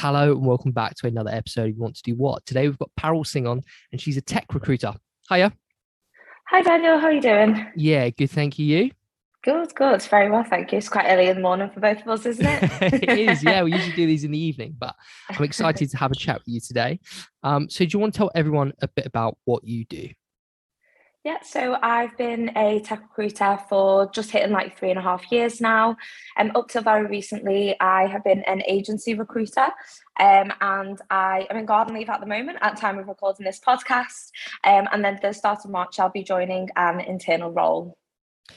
Hello and welcome back to another episode of You Want to Do What? Today we've got Parul Singh on and she's a tech recruiter. Hiya. Hi Daniel, how are you doing? Yeah, good, thank you. You? Good. Very well, thank you. It's quite early in the morning for both of us, isn't It is, it? yeah. We usually do these in the evening, but I'm excited to have a chat with you today. So do you want to tell everyone a bit about what you do? Yeah, so I've been a tech recruiter for just hitting like 3.5 years now. Up till very recently, I have been an agency recruiter. And I am in garden leave at the moment at the time of recording this podcast. And then the start of March, I'll be joining an internal role.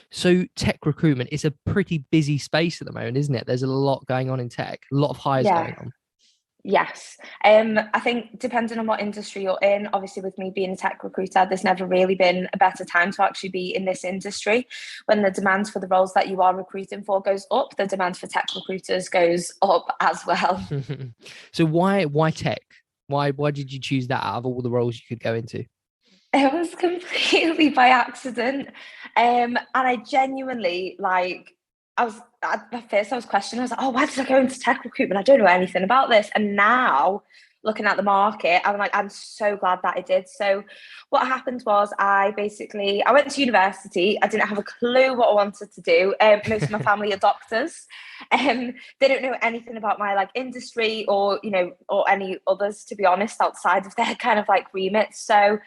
So tech recruitment is a pretty busy space at the moment, isn't it? There's a lot going on in tech, a lot of hires Yeah. going on. Yes. I think depending on what industry you're in, obviously with me being a tech recruiter, there's never really been a better time to actually be in this industry. When the demand for the roles that you are recruiting for goes up, the demand for tech recruiters goes up as well. So why tech? Why did you choose that out of all the roles you could go into? It was completely by accident. And I genuinely I was at first I was questioning, I was like, oh, why did I go into tech recruitment? I don't know anything about this. And now looking at the market, I'm like, I'm so glad that I did. So what happened was I went to university. I didn't have a clue what I wanted to do. Most of my family are doctors. They don't know anything about my like industry or any others, to be honest, outside of their kind of like remit. So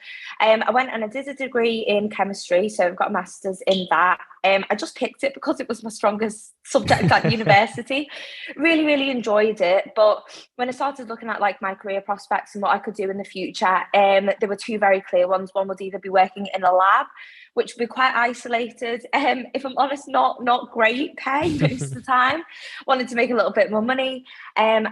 I went and I did a degree in chemistry. So I've got a master's in that. I just picked it because it was my strongest subject at university. Really enjoyed it. But when I started looking at like my career prospects and what I could do in the future, there were two very clear ones. One would either be working in a lab, which would be quite isolated. If I'm honest, not great pay most of the time. Wanted to make a little bit more money. And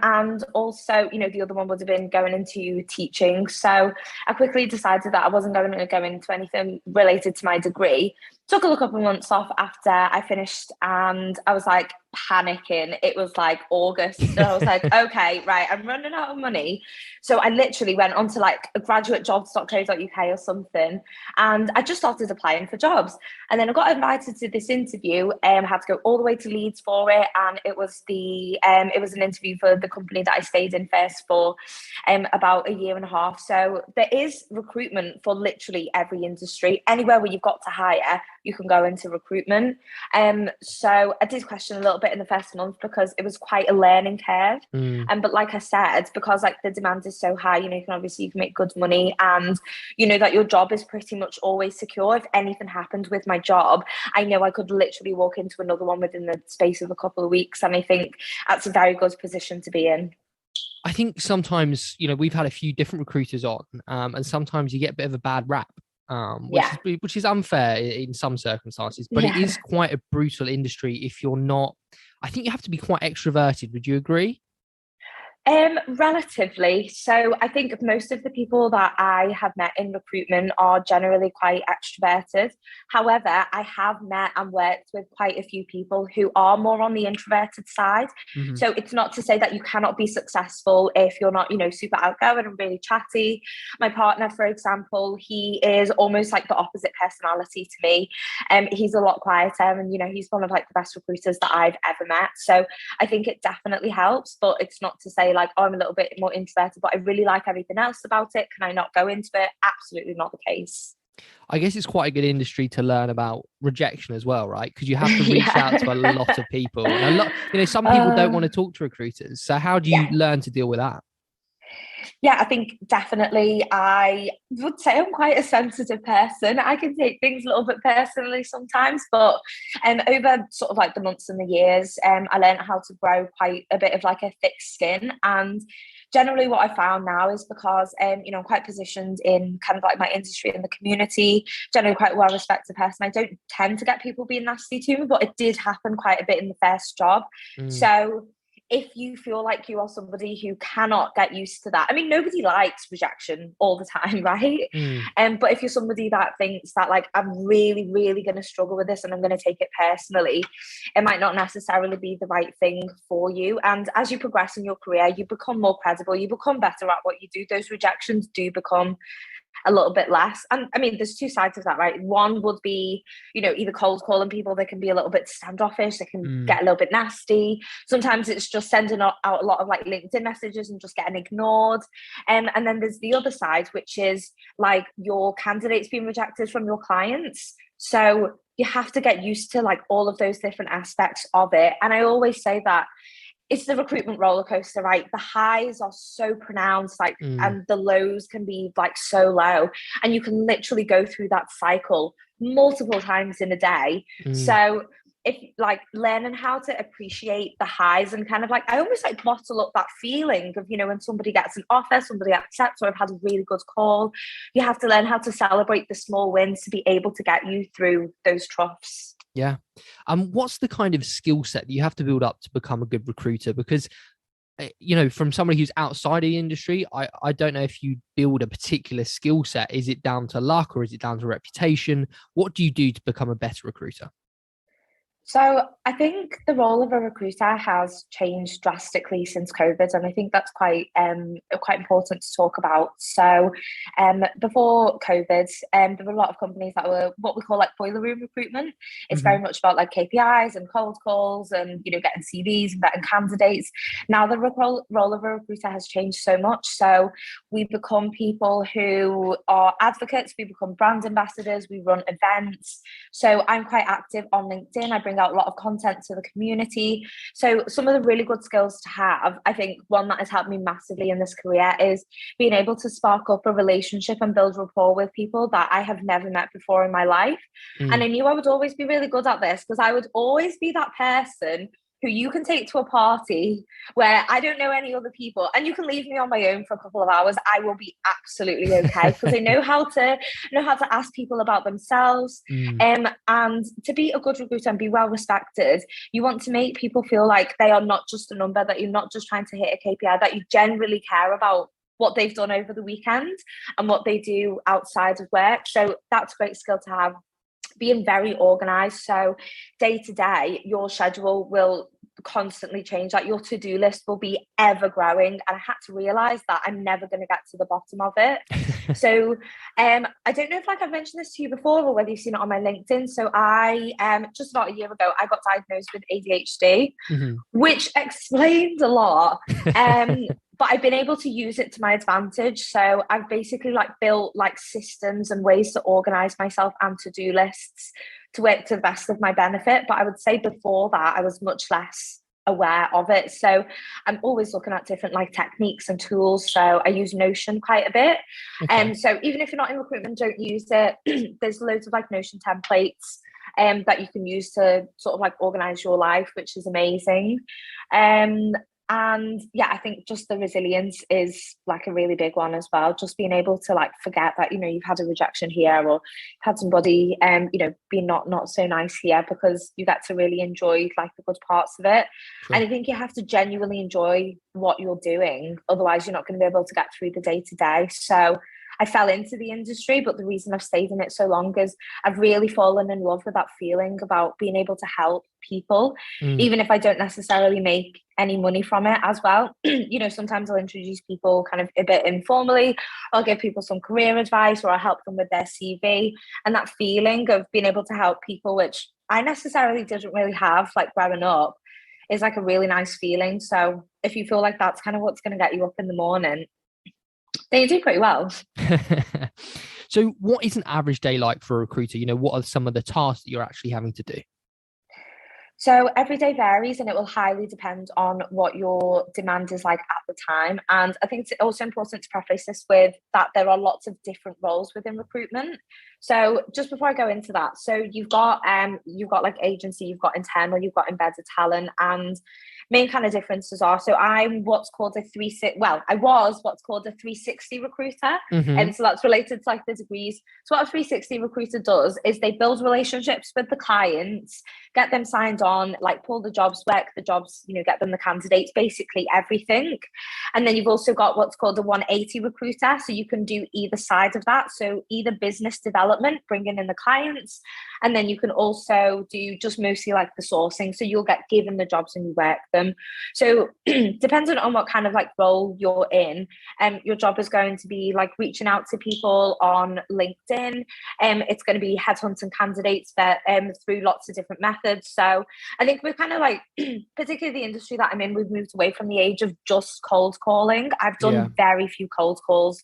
also, the other one would have been going into teaching. So I quickly decided that I wasn't going to go into anything related to my degree. Took a couple of months off after I finished and I was like panicking. It was like August. And I was like, okay, right, I'm running out of money. So I literally went onto like a graduatejobs.co.uk or something. And I just started applying for jobs. And then I got invited to this interview and had to go all the way to Leeds for it. And it was an interview for the company that I stayed in first for about a year and a half. So there is recruitment for literally every industry. Anywhere where you've got to hire, you can go into recruitment. So I did question a little bit in the first month because it was quite a learning curve. Mm. But like I said, because like the demand is so high, you can make good money and you know that your job is pretty much always secure. If anything happened with my job, I know I could literally walk into another one within the space of a couple of weeks. And I think that's a very good position to be in. I think sometimes, we've had a few different recruiters on, and sometimes you get a bit of a bad rap, Yeah. which is unfair in some circumstances, but it Yeah. is quite a brutal industry if you're not. I think you have to be quite extroverted. Would you agree? Relatively. So I think most of the people that I have met in recruitment are generally quite extroverted. However, I have met and worked with quite a few people who are more on the introverted side. Hmm. So it's not to say that you cannot be successful if you're not, super outgoing and really chatty. My partner, for example, he is almost like the opposite personality to me. He's a lot quieter and, he's one of like the best recruiters that I've ever met. So I think it definitely helps, but it's not to say like, oh, I'm a little bit more introverted, but I really like everything else about it. Can I not go into it? Absolutely not the case. I guess it's quite a good industry to learn about rejection as well, right? Because you have to reach out to a Yeah. lot of people, and a lot, some people don't want uh, to talk to recruiters. So how do you yeah. learn to deal with that? Yeah, I think definitely I would say I'm quite a sensitive person. I can take things a little bit personally sometimes, but over sort of like the months and the years, I learned how to grow quite a bit of like a thick skin. And generally what I found now is because I'm quite positioned in kind of like my industry and the community, generally quite a well respected person. I don't tend to get people being nasty to me, but it did happen quite a bit in the first job. Mm. So if you feel like you are somebody who cannot get used to that, I mean, nobody likes rejection all the time, right? Mm. But if you're somebody that thinks that like I'm really going to struggle with this and I'm going to take it personally, it might not necessarily be the right thing for you. And as you progress in your career, you become more credible, you become better at what you do. Those rejections do become a little bit less. And I mean, there's two sides of that, right? One would be, either cold calling people. They can be a little bit standoffish. They can get a little bit nasty. Sometimes it's just sending out a lot of like LinkedIn messages and just getting ignored. And then there's the other side, which is like your candidates being rejected from your clients. So you have to get used to like all of those different aspects of it. And I always say that it's the recruitment roller coaster, right? The highs are so pronounced, like, and the lows can be like so low, and you can literally go through that cycle multiple times in a day. So if like learning how to appreciate the highs and kind of like, I almost like bottle up that feeling of, when somebody gets an offer, somebody accepts, or I've had a really good call, you have to learn how to celebrate the small wins to be able to get you through those troughs. Yeah. What's the kind of skill set that you have to build up to become a good recruiter? Because, from somebody who's outside of the industry, I don't know if you build a particular skill set. Is it down to luck or is it down to reputation? What do you do to become a better recruiter? So I think the role of a recruiter has changed drastically since COVID, and I think that's quite important to talk about. So before COVID, there were a lot of companies that were what we call like boiler room recruitment. It's very much about like KPIs and cold calls and getting CVs and getting candidates. Now the role of a recruiter has changed so much. So we become people who are advocates. We become brand ambassadors. We run events. So I'm quite active on LinkedIn. I bring out a lot of content to the community. So some of the really good skills to have, I think one that has helped me massively in this career is being able to spark up a relationship and build rapport with people that I have never met before in my life. And I knew I would always be really good at this because I would always be that person who you can take to a party where I don't know any other people and you can leave me on my own for a couple of hours. I will be absolutely okay because I know how to ask people about themselves. And to be a good recruiter and be well respected, you want to make people feel like they are not just a number, that you're not just trying to hit a KPI, that you generally care about what they've done over the weekend and what they do outside of work. So that's a great skill to have. Being very organized. So day to day, your schedule will constantly change. Like your to-do list will be ever growing. And I had to realize that I'm never going to get to the bottom of it. So I don't know if like I've mentioned this to you before or whether you've seen it on my LinkedIn. So I just about a year ago, I got diagnosed with ADHD, which explains a lot. But I've been able to use it to my advantage. So I've basically like built like systems and ways to organize myself and to-do lists to work to the best of my benefit. But I would say before that, I was much less aware of it. So I'm always looking at different like techniques and tools. So I use Notion quite a bit. And so even if you're not in recruitment, don't use it. There's loads of like Notion templates that you can use to sort of like organize your life, which is amazing. And yeah, I think just the resilience is like a really big one as well. Just being able to like forget that, you've had a rejection here or had somebody, be not so nice here, because you get to really enjoy like the good parts of it. Sure. And I think you have to genuinely enjoy what you're doing. Otherwise, you're not going to be able to get through the day to day. So I fell into the industry, but the reason I've stayed in it so long is I've really fallen in love with that feeling about being able to help people, even if I don't necessarily make any money from it as well. Sometimes I'll introduce people kind of a bit informally. I'll give people some career advice or I'll help them with their CV. And that feeling of being able to help people, which I necessarily didn't really have like growing up, is like a really nice feeling. So if you feel like that's kind of what's going to get you up in the morning, then you do pretty well. So what is an average day like for a recruiter? What are some of the tasks that you're actually having to do? So every day varies and it will highly depend on what your demand is like at the time. And I think it's also important to preface this with that there are lots of different roles within recruitment. So just before I go into that, so you've got like agency, you've got internal, you've got embedded talent, and main kind of differences are, so I'm what's called a 360, well, I was what's called a 360 recruiter. And so that's related to like the degrees. So what a 360 recruiter does is they build relationships with the clients, get them signed on, like pull the jobs, work the jobs, get them the candidates, basically everything. And then you've also got what's called a 180 recruiter. So you can do either side of that. So either business development, bringing in the clients, and then you can also do just mostly like the sourcing. So you'll get given the jobs and you work them. So depending on what kind of like role you're in, your job is going to be like reaching out to people on LinkedIn. It's going to be headhunting candidates that through lots of different methods. So I think we're kind of like, particularly the industry that I'm in, we've moved away from the age of just cold calling. I've done very few cold calls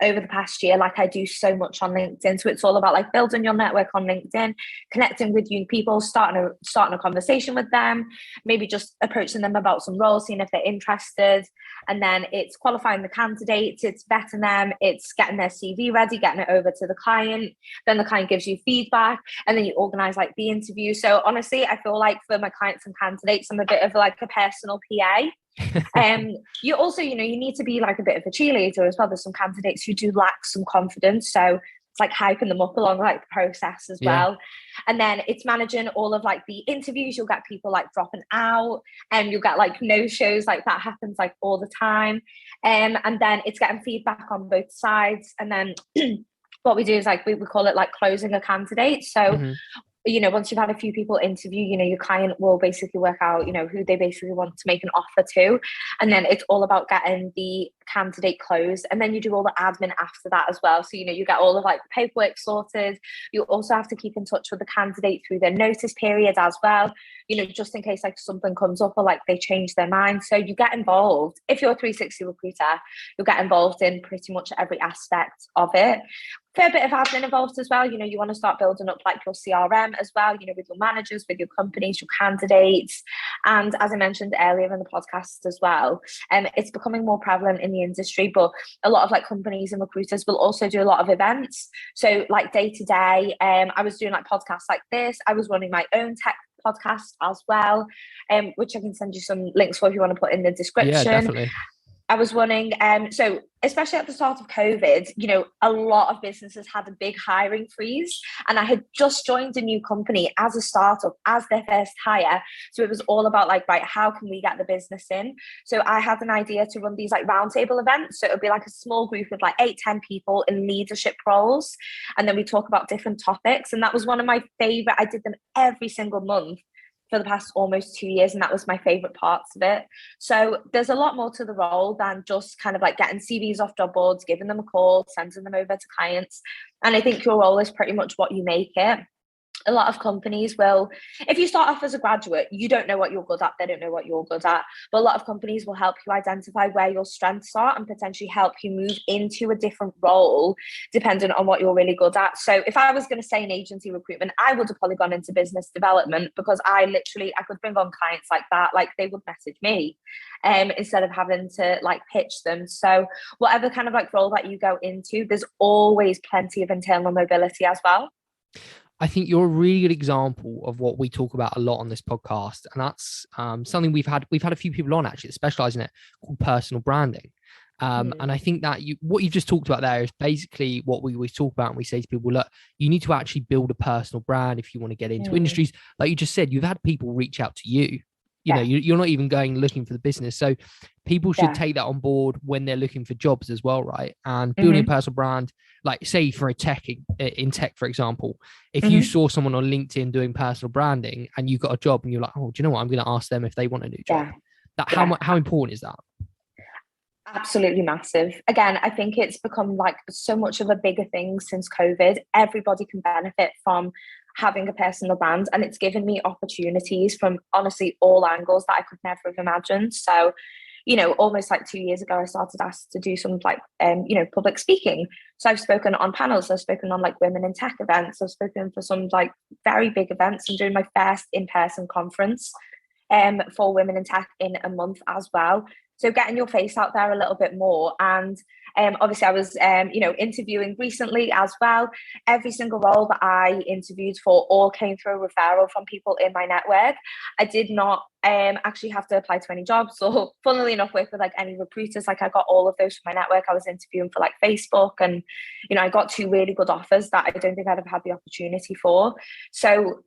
over the past year. Like I do so much on LinkedIn. So it's all about like building your network on LinkedIn, connecting with new people, starting a conversation with them, maybe just approaching them about some roles, seeing if they're interested. And then it's qualifying the candidates, it's vetting them, it's getting their CV ready, getting it over to the client. Then the client gives you feedback and then you organize like the interview. So honestly, I feel like for my clients and candidates, I'm a bit of like a personal PA. You also, you need to be like a bit of a cheerleader as well. There's some candidates who do lack some confidence, so it's like hyping them up along like the process as well. And then it's managing all of like the interviews. You'll get people like dropping out, and you'll get like no shows. Like that happens like all the time. And then it's getting feedback on both sides. And then what we do is like we call it like closing a candidate. So once you've had a few people interview, your client will basically work out, who they basically want to make an offer to. And then it's all about getting the candidate closed. And then you do all the admin after that as well. So, you get all of like the paperwork sorted. You also have to keep in touch with the candidate through their notice period as well, just in case like something comes up or like they change their mind. So you get involved. If you're a 360 recruiter, you'll get involved in pretty much every aspect of it. Fair bit of admin involved as well. You want to start building up like your CRM as well, with your managers, with your companies, your candidates. And as I mentioned earlier in the podcast as well, it's becoming more prevalent in the industry, but a lot of like companies and recruiters will also do a lot of events. So like day to day, I was doing like podcasts like this. I was running my own tech podcast as well, which I can send you some links for if you want to put in the description. Yeah, definitely. I was running, so especially at the start of COVID, a lot of businesses had a big hiring freeze, and I had just joined a new company as a startup, as their first hire. So it was all about like, right, how can we get the business in? So I had an idea to run these like roundtable events. So it would be like a small group of like 8-10 people in leadership roles. And then we talk about different topics. And that was one of my favorite. I did them every single month for the past almost 2 years, and that was my favorite parts of it. So there's a lot more to the role than just kind of like getting CVs off job boards, giving them a call, sending them over to clients. And I think your role is pretty much what you make it. A lot of companies will, if you start off as a graduate, you don't know what you're good at, they don't know what you're good at. But a lot of companies will help you identify where your strengths are and potentially help you move into a different role depending on what you're really good at. So if I was going to say in agency recruitment, I would have probably gone into business development, because I could bring on clients like that. Like they would message me instead of having to like pitch them. So whatever kind of like role that you go into, there's always plenty of internal mobility as well. I think you're a really good example of what we talk about a lot on this podcast. And that's something we've had a few people on actually that specialize in it, called personal branding. And I think that what you've just talked about there is basically what we always talk about. And we say to people, look, you need to actually build a personal brand if you want to get into industries. Like you just said, you've had people reach out to you. You're not even going looking for the business. So people should take that on board when they're looking for jobs as well, right? And building a personal brand, like say for in tech, for example, if you saw someone on LinkedIn doing personal branding and you got a job and you're like, oh, do you know what? I'm going to ask them if they want a new job. How important is that? Absolutely massive. Again, I think it's become like so much of a bigger thing since COVID. Everybody can benefit from having a personal brand, and it's given me opportunities from honestly all angles that I could never have imagined. So, almost like 2 years ago, I started asked to do some like, public speaking. So I've spoken on panels, I've spoken on like women in tech events, I've spoken for some like very big events. I'm doing my first in-person conference for women in tech in a month as well. So getting your face out there a little bit more. And obviously I was, interviewing recently as well. Every single role that I interviewed for all came through a referral from people in my network. I did not actually have to apply to any jobs or funnily enough work with like any recruiters. Like I got all of those from my network. I was interviewing for like Facebook, and, I got 2 really good offers that I don't think I'd have had the opportunity for. So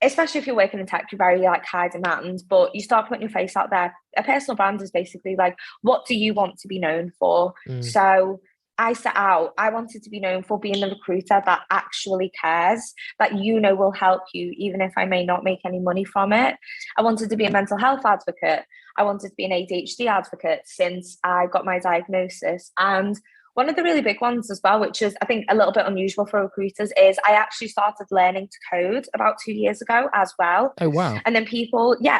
especially if you're working in tech, you're very like high demand, but you start putting your face out there. A personal brand is basically like, what do you want to be known for? So I set out, I wanted to be known for being the recruiter that actually cares, that will help you, even if I may not make any money from it. I wanted to be a mental health advocate. I wanted to be an ADHD advocate since I got my diagnosis. And one of the really big ones as well, which is I think a little bit unusual for recruiters, is I actually started learning to code about 2 years ago as well. Oh, wow. And then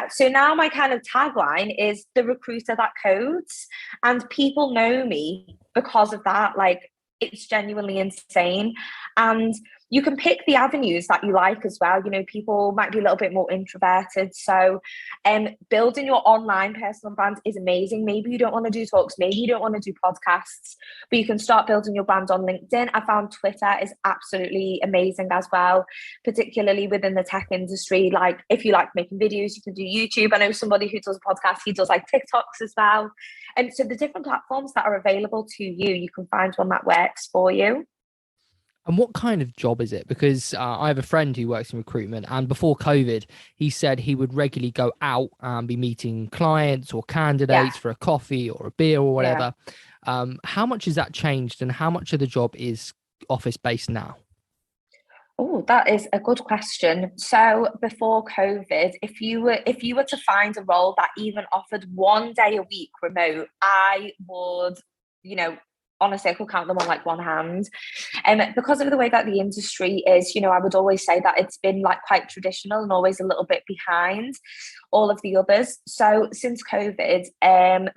so now my kind of tagline is the recruiter that codes, and people know me because of that. Like, it's genuinely insane. And you can pick the avenues that you like as well. People might be a little bit more introverted. So building your online personal brand is amazing. Maybe you don't want to do talks, maybe you don't want to do podcasts, but you can start building your brand on LinkedIn. I found Twitter is absolutely amazing as well, particularly within the tech industry. Like, if you like making videos, you can do YouTube. I know somebody who does a podcast, he does like TikToks as well. And so the different platforms that are available to you, you can find one that works for you. And what kind of job is it? Because I have a friend who works in recruitment, and before COVID, he said he would regularly go out and be meeting clients or candidates for a coffee or a beer or whatever. How much has that changed, and how much of the job is office-based now? Oh, that is a good question. So before COVID, if you were to find a role that even offered 1 day a week remote, I would, honestly, I could count them on like one hand. And because of the way that the industry is, I would always say that it's been like quite traditional and always a little bit behind all of the others. So since COVID,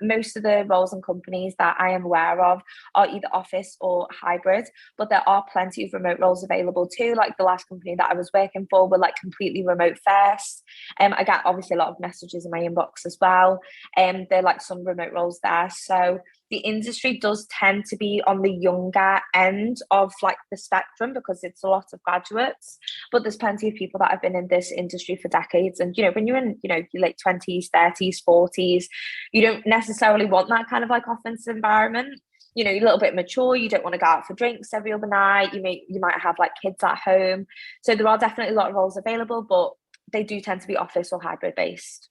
most of the roles and companies that I am aware of are either office or hybrid, but there are plenty of remote roles available too. Like the last company that I was working for were like completely remote first. I got obviously a lot of messages in my inbox as well. There are like some remote roles there. So the industry does tend to be on the younger end of like the spectrum because it's a lot of graduates, but there's plenty of people that have been in this industry for decades. And, when you're in, your late 20s, 30s, 40s, you don't necessarily want that kind of like office environment. You're a little bit mature. You don't want to go out for drinks every other night. You might have like kids at home. So there are definitely a lot of roles available, but they do tend to be office or hybrid based.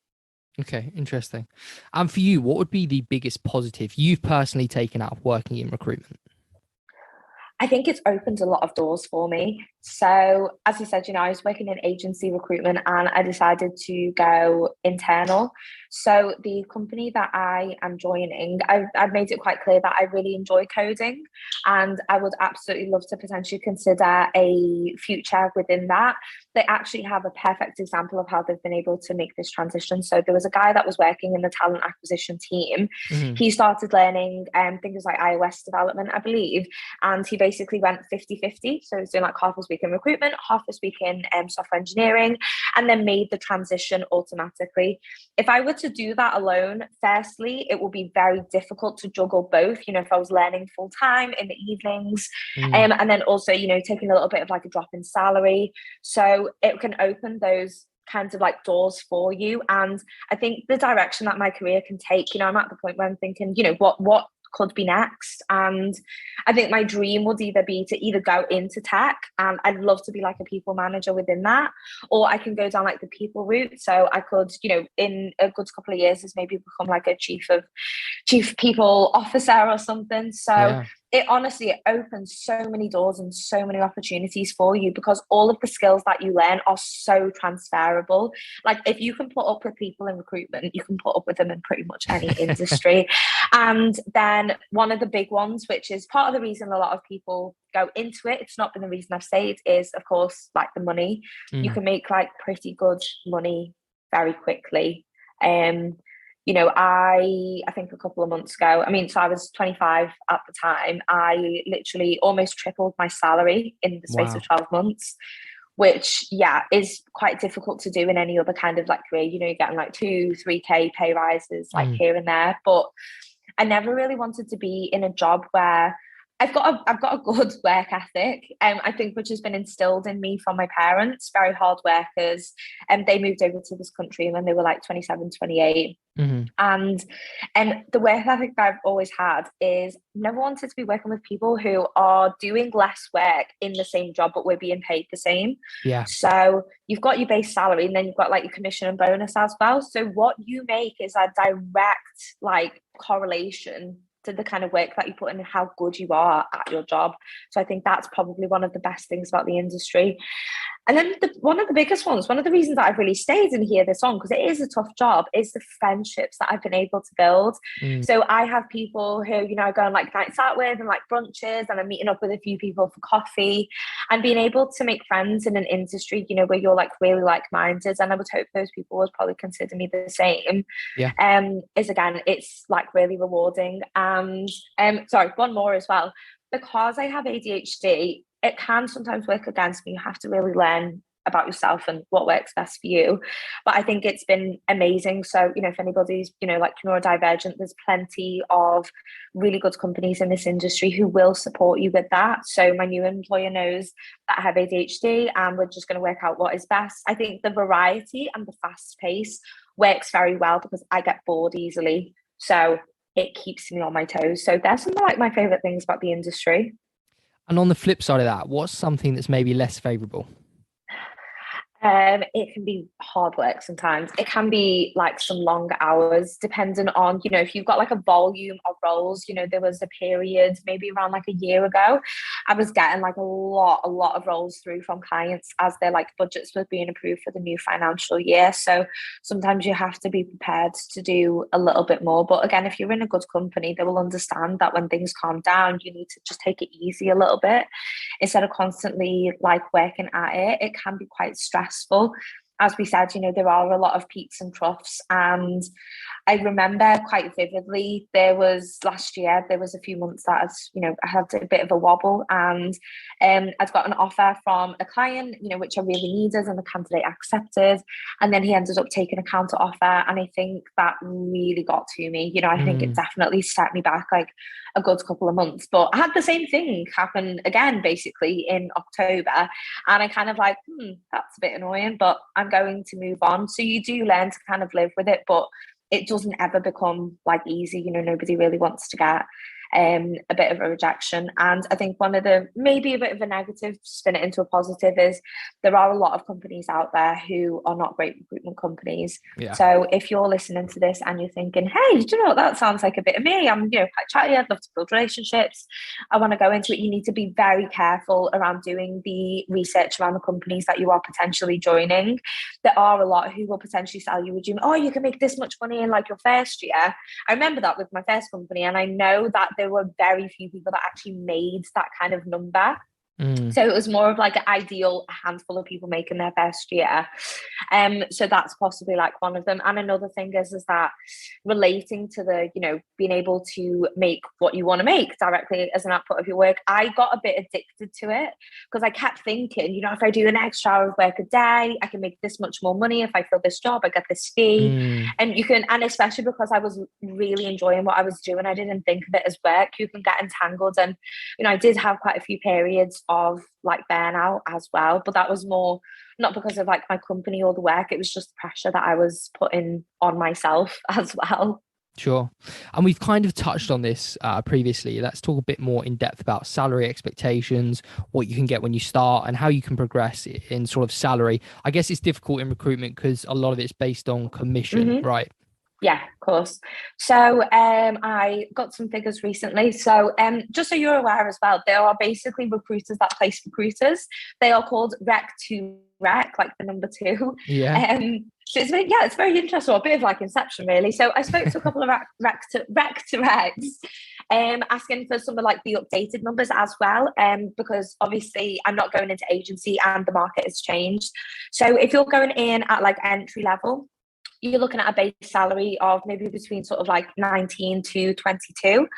Okay, interesting. And for you, what would be the biggest positive you've personally taken out of working in recruitment? I think it's opened a lot of doors for me. So as you said, I was working in agency recruitment and I decided to go internal. So the company that I am joining, I've made it quite clear that I really enjoy coding and I would absolutely love to potentially consider a future within that. They actually have a perfect example of how they've been able to make this transition. So there was a guy that was working in the talent acquisition team. Mm-hmm. He started learning things like iOS development, I believe, and he basically went 50-50. So he was doing like half his week in recruitment, half his week in software engineering, and then made the transition automatically. If I were to do that alone, firstly, it would be very difficult to juggle both. If I was learning full time in the evenings, and then also, taking a little bit of like a drop in salary. So it can open those kinds of like doors for you. And I think the direction that my career can take, I'm at the point where I'm thinking, what could be next. And I think my dream would either be to go into tech, and I'd love to be like a people manager within that, or I can go down like the people route. So I could, in a good couple of years, is maybe become like a chief people officer or something. So it honestly opens so many doors and so many opportunities for you because all of the skills that you learn are so transferable. Like if you can put up with people in recruitment, you can put up with them in pretty much any industry. And then one of the big ones, which is part of the reason a lot of people go into it, it's not been the reason I've stayed, is of course like the money. You can make like pretty good money very quickly. I think a couple of months ago, so I was 25 at the time, I literally almost tripled my salary in the space of 12 months, which is quite difficult to do in any other kind of like career. You're getting like 2-3k pay rises like here and there, but I never really wanted to be in a job where I've got a good work ethic, I think, which has been instilled in me from my parents, very hard workers. And they moved over to this country when they were like 27, 28. Mm-hmm. And the work ethic that I've always had is never wanted to be working with people who are doing less work in the same job, but we're being paid the same. Yeah. So you've got your base salary, and then you've got like your commission and bonus as well. So what you make is a direct like correlation to the kind of work that you put in and how good you are at your job. So I think that's probably one of the best things about the industry. And then one of the biggest ones, one of the reasons that I've really stayed in here this long, because it is a tough job, is the friendships that I've been able to build. So I have people who, I go on like nights out with and like brunches, and I'm meeting up with a few people for coffee, and being able to make friends in an industry, where you're like really like-minded. And I would hope those people would probably consider me the same. Yeah. Is again, it's like really rewarding. And sorry, one more as well. Because I have ADHD, it can sometimes work against me. You have to really learn about yourself and what works best for you. But I think it's been amazing. So, if anybody's, like neurodivergent, there's plenty of really good companies in this industry who will support you with that. So my new employer knows that I have ADHD, and we're just going to work out what is best. I think the variety and the fast pace works very well because I get bored easily. So it keeps me on my toes. So there's some like my favorite things about the industry. And on the flip side of that, what's something that's maybe less favorable? It can be hard work sometimes. It can be like some long hours, depending on, if you've got like a volume of roles. There was a period maybe around like a year ago, I was getting like a lot of roles through from clients as their like budgets were being approved for the new financial year. So sometimes you have to be prepared to do a little bit more. But again, if you're in a good company, they will understand that when things calm down, you need to just take it easy a little bit instead of constantly like working at it. It can be quite stressful. As we said, there are a lot of peaks and troughs. And I remember quite vividly, last year, there was a few months that I had a bit of a wobble, and I'd got an offer from a client, which I really needed, and the candidate accepted. And then he ended up taking a counter offer. And I think that really got to me. I think it definitely set me back like a good couple of months. But I had the same thing happen again, basically in October. And I kind of like, that's a bit annoying, but I'm going to move on. So you do learn to kind of live with it, but it doesn't ever become like easy. Nobody really wants to get a bit of a rejection. And I think one of the, maybe a bit of a negative, spin it into a positive, is there are a lot of companies out there who are not great recruitment companies. Yeah. So if you're listening to this and you're thinking, hey, do you know what, that sounds like a bit of me, I'm quite chatty, I'd love to build relationships, I want to go into it, you need to be very careful around doing the research around the companies that you are potentially joining. There are a lot who will potentially sell you a dream. Oh, you can make this much money in like your first year. I remember that with my first company, and I know that there were very few people that actually made that kind of number. So it was more of like an ideal handful of people making their first year. So that's possibly like one of them. And another thing is that relating to the, being able to make what you want to make directly as an output of your work, I got a bit addicted to it because I kept thinking, if I do an extra hour of work a day, I can make this much more money. If I fill this job, I get this fee. And and especially because I was really enjoying what I was doing, I didn't think of it as work. You can get entangled. And, I did have quite a few periods of like burnout as well, but that was more not because of like my company or the work, it was just the pressure that I was putting on myself as well. Sure. And we've kind of touched on this previously. Let's talk a bit more in depth about salary expectations, what you can get when you start, and how you can progress in sort of salary. I guess it's difficult in recruitment because a lot of it's based on commission, right? Yeah, of course. So I got some figures recently. So just so you're aware as well, there are basically recruiters that place recruiters. They are called rec to rec, like the number 2. Yeah. So it's very interesting, a bit of like Inception, really. So I spoke to a couple of rec to recs, asking for some of like the updated numbers as well, because obviously I'm not going into agency and the market has changed. So if you're going in at like entry level, you're looking at a base salary of maybe between sort of like 19 to 22.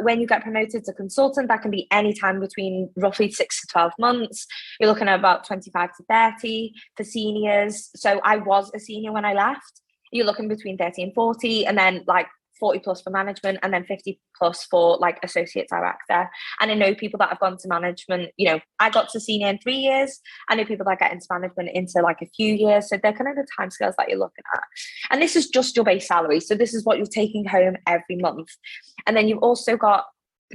When you get promoted to consultant, that can be any time between roughly 6 to 12 months. You're looking at about 25 to 30 for seniors. So I was a senior when I left. You're looking between 30 and 40, and then like 40 plus for management, and then 50 plus for like associate director. And I know people that have gone to management, you know, I got to senior in 3 years. I know people that get into management into like a few years. So they're kind of the timescales that you're looking at. And this is just your base salary. So this is what you're taking home every month. And then you've also got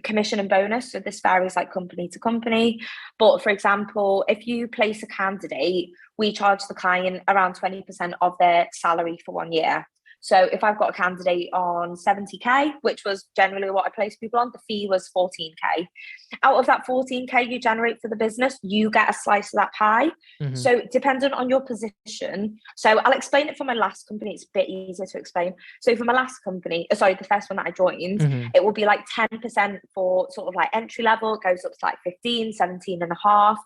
commission and bonus. So this varies like company to company. But for example, if you place a candidate, we charge the client around 20% of their salary for 1 year. So if I've got a candidate on 70K, which was generally what I place people on, the fee was 14K. Out of that 14K you generate for the business, you get a slice of that pie. Mm-hmm. So dependent on your position. So I'll explain it for my last company. It's a bit easier to explain. So for my last company, the first one that I joined, it will be like 10% for sort of like entry level. It goes up to like 15, 17 and a half.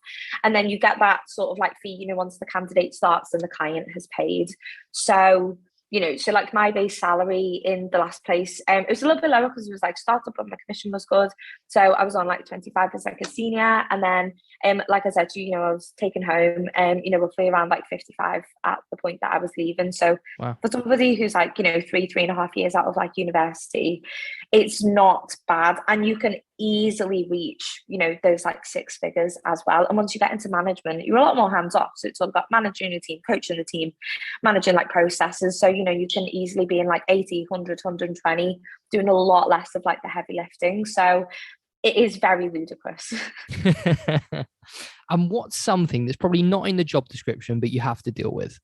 And then you get that sort of like fee, you know, once the candidate starts and the client has paid. So you know, so like my base salary in the last place, it was a little bit lower because it was like startup, but my commission was good. So I was on like 25 as like a senior. And then, like I said, you know, I was taking home, you know, roughly around like 55 at the point that I was leaving. So wow. For somebody who's like, you know, 3.5 years out of like university, it's not bad. And you can easily reach, you know, those like 6 figures as well. And once you get into management, you're a lot more hands off. So it's all about managing your team, coaching the team, managing like processes. So, you know, you can easily be in like 80, 100, 120, doing a lot less of like the heavy lifting. So it is very ludicrous. And what's something that's probably not in the job description, but you have to deal with?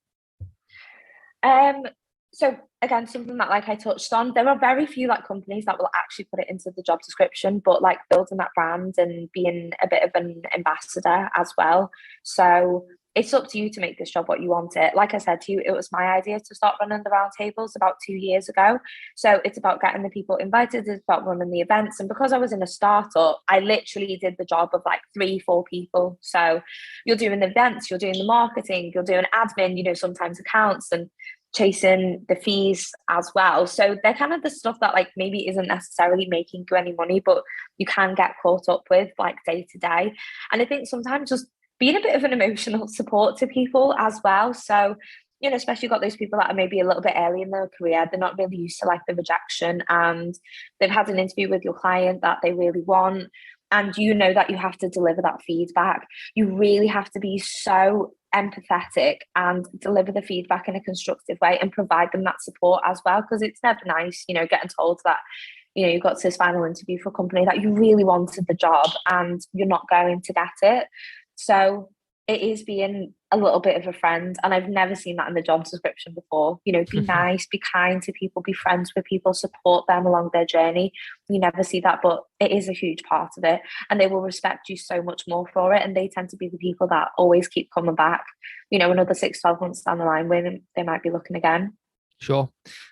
So again, something that like I touched on, there are very few like companies that will actually put it into the job description, but like building that brand and being a bit of an ambassador as well. So it's up to you to make this job what you want it. Like I said to you, it was my idea to start running the roundtables about 2 years ago. So it's about getting the people invited, it's about running the events. And because I was in a startup, I literally did the job of like 3-4 people. So you're doing the events, you're doing the marketing, you're doing admin, you know, sometimes accounts and chasing the fees as well. So they're kind of the stuff that like maybe isn't necessarily making you any money, but you can get caught up with like day to day. And I think sometimes just being a bit of an emotional support to people as well. So, you know, especially got those people that are maybe a little bit early in their career, they're not really used to like the rejection, and they've had an interview with your client that they really want, and you know that you have to deliver that feedback. You really have to be so empathetic and deliver the feedback in a constructive way and provide them that support as well, because it's never nice, you know, getting told that, you know, you got to this final interview for a company that you really wanted the job and you're not going to get it. So it is being a little bit of a friend, and I've never seen that in the job description before. You know, be nice, be kind to people, be friends with people, support them along their journey. You never see that, but it is a huge part of it, and they will respect you so much more for it, and they tend to be the people that always keep coming back, you know, another 6-12 months down the line when they might be looking again. Sure.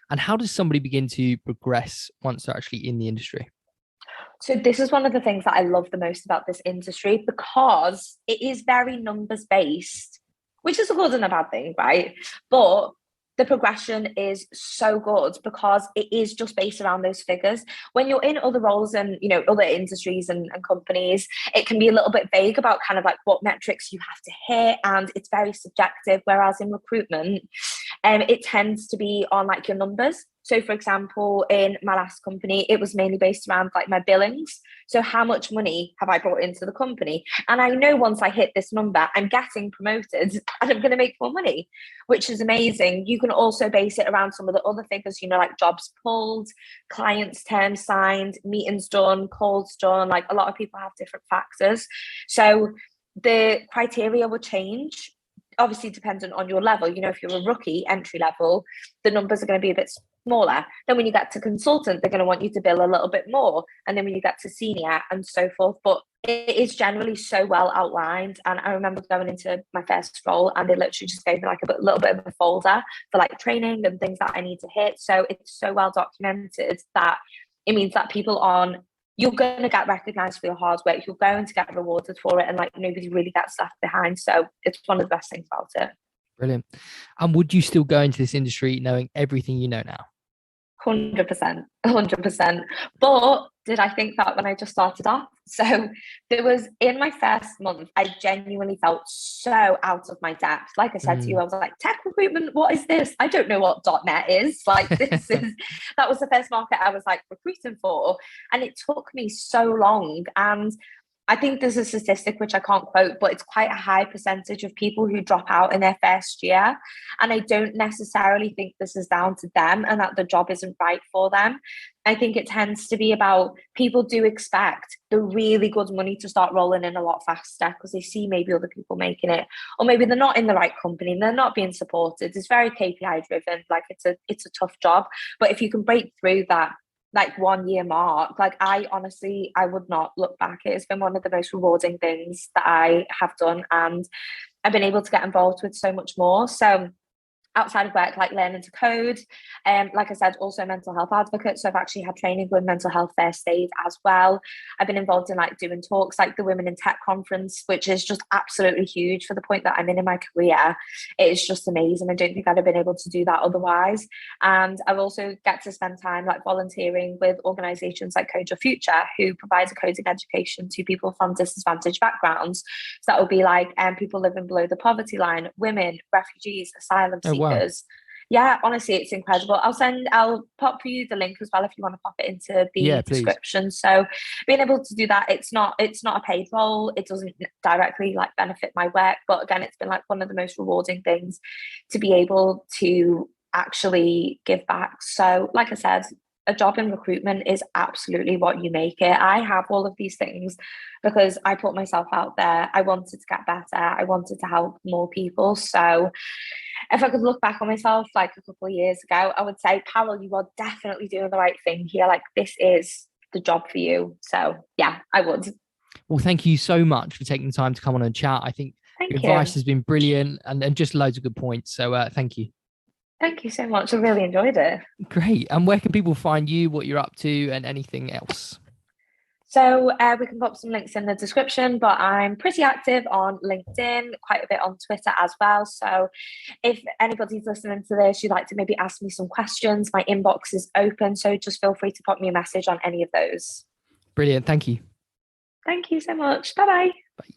And how does somebody begin to progress once they're actually in the industry? So this is one of the things that I love the most about this industry, because it is very numbers based, which is a good and a bad thing, right? But the progression is so good because it is just based around those figures. When you're in other roles and, you know, other industries and companies, it can be a little bit vague about kind of like what metrics you have to hit, and it's very subjective. Whereas in recruitment, it tends to be on like your numbers. So for example, in my last company, it was mainly based around like my billings. So how much money have I brought into the company? And I know once I hit this number, I'm getting promoted and I'm going to make more money, which is amazing. You can also base it around some of the other figures, you know, like jobs pulled, clients terms signed, meetings done, calls done. Like a lot of people have different factors. So the criteria will change, obviously dependent on your level. You know, if you're a rookie, entry level, the numbers are going to be a bit smaller. Then when you get to consultant, they're going to want you to bill a little bit more. And then when you get to senior and so forth. But it is generally so well outlined. And I remember going into my first role and they literally just gave me like a little bit of a folder for like training and things that I need to hit. So it's so well documented that it means that people you're going to get recognized for your hard work. You're going to get rewarded for it. And like nobody really gets left behind. So it's one of the best things about it. Brilliant. And would you still go into this industry knowing everything you know now? 100%. But did I think that when I just started off? So there was, in my first month, I genuinely felt so out of my depth. Like I said to you, I was like, tech recruitment, what is this? I don't know what .NET is. Like that was the first market I was like recruiting for. And it took me so long. And I think there's a statistic which I can't quote, but it's quite a high percentage of people who drop out in their first year. And I don't necessarily think this is down to them and that the job isn't right for them. I think it tends to be about people do expect the really good money to start rolling in a lot faster because they see maybe other people making it, or maybe they're not in the right company and they're not being supported. It's very KPI driven. Like it's a tough job. But if you can break through that like 1 year mark, like I would not look back. It's been one of the most rewarding things that I have done, and I've been able to get involved with so much more. So outside of work, like learning to code, like I said, also mental health advocate. So I've actually had training with mental health first aid as well. I've been involved in like doing talks like the Women in Tech conference, which is just absolutely huge for the point that I'm in my career. It is just amazing. I don't think I'd have been able to do that otherwise. And I've also get to spend time like volunteering with organizations like Code Your Future, who provides a coding education to people from disadvantaged backgrounds. So that will be like people living below the poverty line, women, refugees, asylum seekers. Wow. Yeah, honestly, it's incredible. I'll pop you the link as well if you want to pop it into the description. So being able to do that, it's not a paid role. It doesn't directly like benefit my work, but again, it's been like one of the most rewarding things to be able to actually give back. So like I said, a job in recruitment is absolutely what you make it. I have all of these things because I put myself out there. I wanted to get better. I wanted to help more people. So if I could look back on myself like a couple of years ago, I would say, Parul, you are definitely doing the right thing here. Like this is the job for you. So yeah, I would. Well, thank you so much for taking the time to come on and chat. I think your advice has been brilliant and just loads of good points. So thank you. Thank you so much. I really enjoyed it. Great. And where can people find you, what you're up to, and anything else? So we can pop some links in the description, but I'm pretty active on LinkedIn, quite a bit on Twitter as well. So if anybody's listening to this, you'd like to maybe ask me some questions, my inbox is open. So just feel free to pop me a message on any of those. Brilliant. Thank you. Thank you so much. Bye-bye. Bye.